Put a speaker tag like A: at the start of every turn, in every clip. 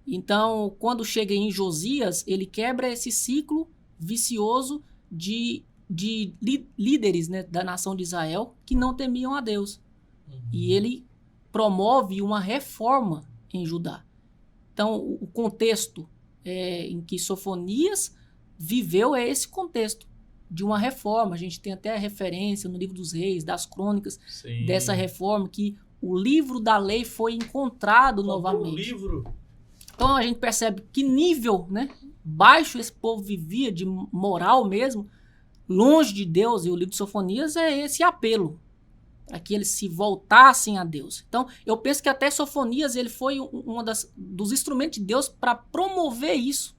A: Então, quando chega em Josias, ele quebra esse ciclo vicioso de líderes, né, da nação de Israel que não temiam a Deus. E ele promove uma reforma em Judá. Então, o contexto em que Sofonias viveu é esse contexto de uma reforma. A gente tem até a referência no livro dos Reis, das Crônicas,
B: Sim.
A: dessa reforma, que o livro da lei foi encontrado
B: Qual
A: novamente.
B: o livro?
A: Então a gente percebe que nível, né, baixo esse povo vivia, de moral mesmo, longe de Deus. E o livro de Sofonias é esse apelo para que eles se voltassem a Deus. Então eu penso que até Sofonias ele foi dos instrumentos de Deus para promover isso,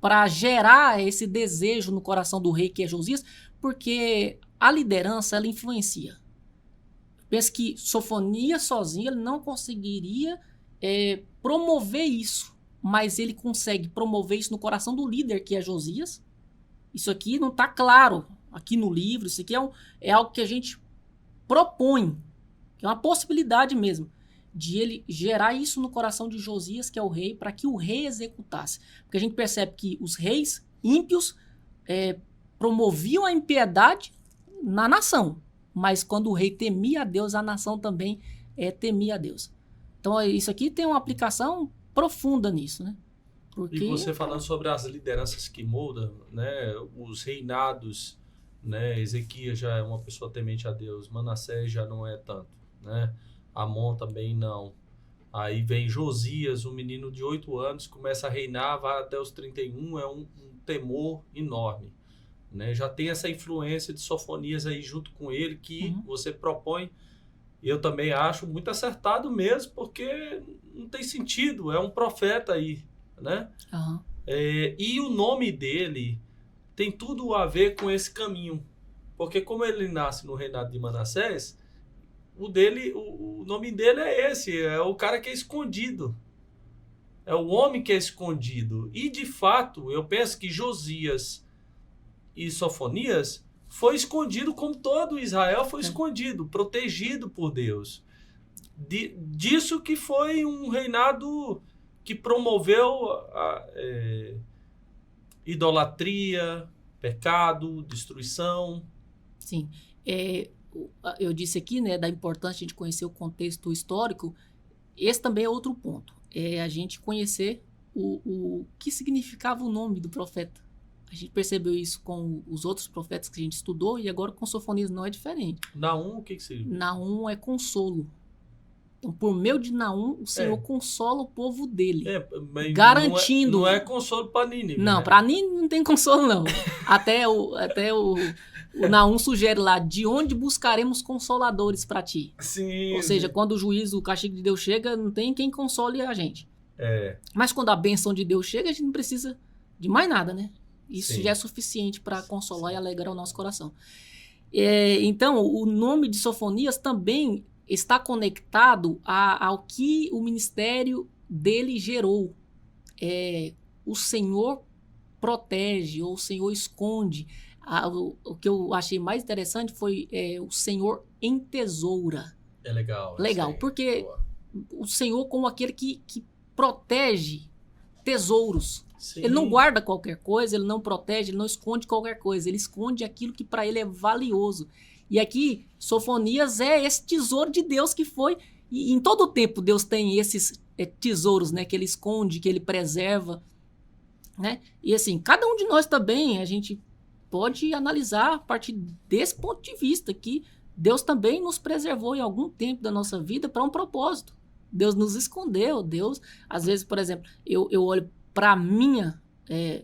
A: para gerar esse desejo no coração do rei que é Josias, porque a liderança ela influencia. Eu penso que Sofonias sozinho ele não conseguiria promover isso, mas ele consegue promover isso no coração do líder que é Josias. Isso aqui não está claro aqui no livro, isso aqui é algo que a gente propõe, que é uma possibilidade mesmo, de ele gerar isso no coração de Josias, que é o rei, para que o rei executasse. Porque a gente percebe que os reis ímpios promoviam a impiedade na nação, mas quando o rei temia a Deus, a nação também temia a Deus. Então isso aqui tem uma aplicação profunda nisso, né? Porque...
B: E você falando sobre as lideranças que mudam, né? Os reinados, né? Ezequias já é uma pessoa temente a Deus, Manassés já não é tanto, né? Amon também não. Aí vem Josias, um menino de 8 anos, começa a reinar, vai até os 31, é um temor enorme, né? Já tem essa influência de Sofonias aí junto com ele, que você propõe. Eu também acho muito acertado mesmo, porque não tem sentido, é um profeta aí, né? E o nome dele tem tudo a ver com esse caminho, porque como ele nasce no reinado de Manassés, o nome dele é esse, é o cara que é escondido, é o homem que é escondido. E de fato, eu penso que Josias e Sofonias foi escondido como todo Israel foi escondido, protegido por Deus. Disso que foi um reinado que promoveu idolatria, pecado, destruição.
A: Sim. Eu disse aqui, né, da importância de a gente conhecer o contexto histórico. Esse também é outro ponto. É a gente conhecer o que significava o nome do profeta. A gente percebeu isso com os outros profetas que a gente estudou, e agora com Sofonias não é diferente.
B: Naum, o que significa?
A: Naum é consolo. Então, por meio de Naum, o Senhor consola o povo dele.
B: Mas
A: garantindo...
B: Não é consolo para Nínive,
A: não,
B: né?
A: para Nínive não tem consolo, não. até o Naum sugere lá, de onde buscaremos consoladores para ti?
B: Sim.
A: Ou seja, quando o juízo, o castigo de Deus chega, não tem quem console a gente. Mas quando a bênção de Deus chega, a gente não precisa de mais nada, né? Isso já é suficiente para consolar e alegrar o nosso coração. Então, o nome de Sofonias também está conectado ao que o ministério dele gerou. O Senhor protege, ou o Senhor esconde. O que eu achei mais interessante foi o Senhor entesoura.
B: É legal.
A: Legal, porque o Senhor como aquele que protege tesouros. Sim. Ele não guarda qualquer coisa, ele não protege, ele não esconde qualquer coisa, ele esconde aquilo que para ele é valioso. E aqui, Sofonias é esse tesouro de Deus que foi, e em todo o tempo Deus tem esses tesouros, né, que ele esconde, que ele preserva, né? E assim, cada um de nós também, a gente pode analisar a partir desse ponto de vista, que Deus também nos preservou em algum tempo da nossa vida para um propósito. Deus nos escondeu, Deus, às vezes, por exemplo, eu olho para a minha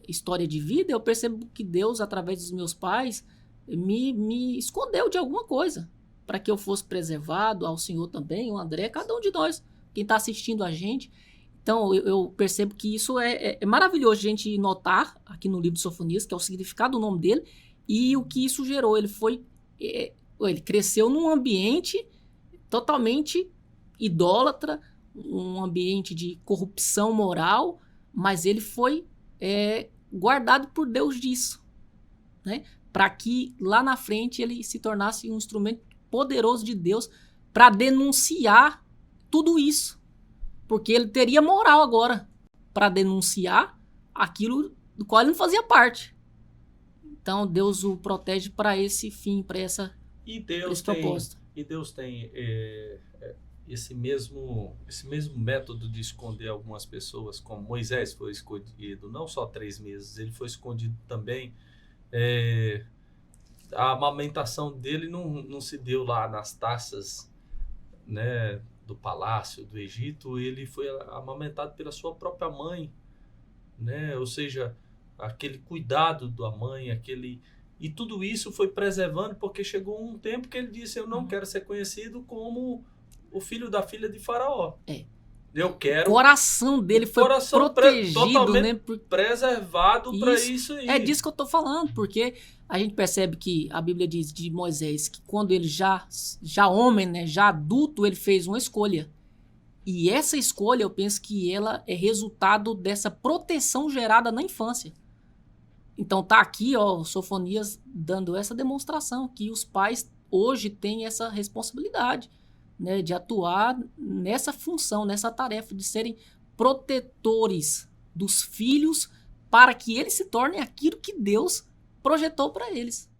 A: história de vida, eu percebo que Deus, através dos meus pais, me escondeu de alguma coisa, para que eu fosse preservado, ao Senhor também, o André, cada um de nós, quem está assistindo a gente. Então, eu percebo que isso é maravilhoso a gente notar aqui no livro de Sofonias, que é o significado do nome dele, e o que isso gerou. Ele cresceu num ambiente totalmente idólatra, um ambiente de corrupção moral, mas ele foi guardado por Deus disso, né? Para que lá na frente ele se tornasse um instrumento poderoso de Deus para denunciar tudo isso, porque ele teria moral agora. para denunciar aquilo do qual ele não fazia parte. Então Deus o protege para esse fim, para esse propósito.
B: E Deus tem esse mesmo método de esconder algumas pessoas, como Moisés foi escondido, não só 3 meses, ele foi escondido também. A amamentação dele não se deu lá nas taças, né, do palácio do Egito, ele foi amamentado pela sua própria mãe, né? Ou seja, aquele cuidado da mãe, e tudo isso foi preservando, porque chegou um tempo que ele disse: eu não quero ser conhecido como o filho da filha de Faraó. Eu quero...
A: O coração dele foi protegido,
B: totalmente,
A: né?
B: Preservado para isso aí.
A: É disso que eu tô falando, porque a gente percebe que a Bíblia diz de Moisés que quando ele já homem, né, já adulto, ele fez uma escolha. E essa escolha, eu penso que ela é resultado dessa proteção gerada na infância. Então tá aqui, ó, Sofonias dando essa demonstração, que os pais hoje têm essa responsabilidade, né, de atuar nessa função, nessa tarefa, de serem protetores dos filhos para que eles se tornem aquilo que Deus projetou para eles.